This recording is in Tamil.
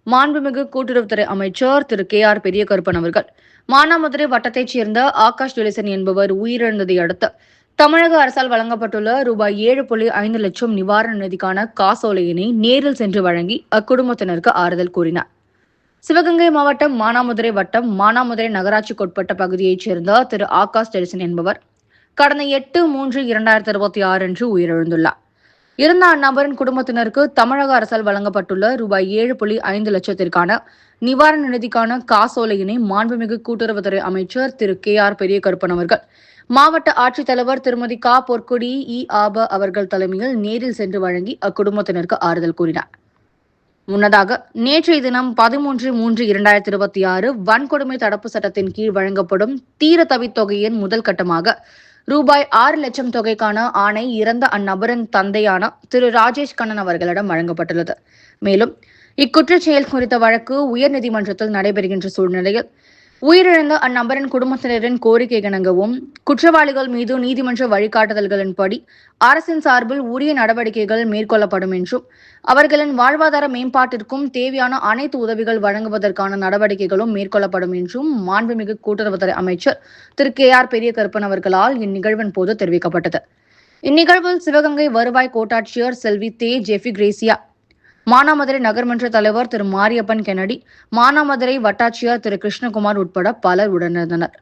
மாண்புமிகு கூட்டுறவுத்துறை அமைச்சர் திரு கே.ஆர். பெரியகருப்பன் அவர்கள் மானாமதுரை வட்டத்தைச் சேர்ந்த ஆகாஷ் ஜெலிசன் என்பவர் உயிரிழந்ததை அடுத்து தமிழக அரசால் வழங்கப்பட்டுள்ள ரூபாய் 7.5 லட்சம் நிவாரண நிதிக்கான காசோலையினை நேரில் சென்று வழங்கி அக்குடும்பத்தினருக்கு ஆறுதல் கூறினார். சிவகங்கை மாவட்டம் மானாமதுரை வட்டம் மானாமதுரை நகராட்சிக்குட்பட்ட பகுதியைச் சேர்ந்த திரு ஆகாஷ் ஜெலிசன் என்பவர் கடந்த 8/3/2026 அன்று உயிரிழந்துள்ளார். இருந்த அந்நபரின் குடும்பத்தினருக்கு தமிழக அரசால் வழங்கப்பட்டுள்ள ரூபாய் 7.5 லட்சத்திற்கான நிவாரண நிதிக்கான காசோலையினை மாண்புமிகு கூட்டுறவுத்துறை அமைச்சர் திரு கே.ஆர். பெரியகருப்பன் அவர்கள் மாவட்ட ஆட்சித்தலைவர் திருமதி கா. பொற்கொடி ஆபா அவர்கள் தலைமையில் நேரில் சென்று வழங்கி அக்குடும்பத்தினருக்கு ஆறுதல் கூறினார். முன்னதாக நேற்றைய தினம் 13/3/2026 வன்கொடுமை தடுப்பு சட்டத்தின் கீழ் வழங்கப்படும் தீரத்தவித் தொகையின் முதல் கட்டமாக ரூபாய் 6 லட்சம் தொகைக்கான ஆணை இறந்த அந்நபரின் தந்தையான திரு ராஜேஷ் கண்ணன் அவர்களிடம் வழங்கப்பட்டுள்ளது. மேலும் இக்குற்றச் செயல் குறித்த வழக்கு உயர்நீதிமன்றத்தில் நடைபெறுகின்ற சூழ்நிலையில் உயிரிழந்த அந்நபரின் குடும்பத்தினரின் கோரிக்கை இணங்கவும் குற்றவாளிகள் மீது நீதிமன்ற வழிகாட்டுதல்களின்படி அரசின் சார்பில் உரிய நடவடிக்கைகள் மேற்கொள்ளப்படும் என்றும் அவர்களின் வாழ்வாதார மேம்பாட்டிற்கும் தேவையான அனைத்து உதவிகள் வழங்குவதற்கான நடவடிக்கைகளும் மேற்கொள்ளப்படும் என்றும் மாண்புமிகு கூட்டுறவுத்துறை அமைச்சர் திரு கே.ஆர். பெரியகருப்பன் அவர்களால் இந்நிகழ்வின் போது தெரிவிக்கப்பட்டது. இந்நிகழ்வில் சிவகங்கை வருவாய் கோட்டாட்சியர் செல்வி ஜெஃபி கிரேசியா, மானாமதுரை நகர்மன்ற தலைவர் திரு மாரியப்பன் கென்னடி, மானாமதுரை வட்டாட்சியர் திரு கிருஷ்ணகுமார் உட்பட பலர் உடனிருந்தனர்.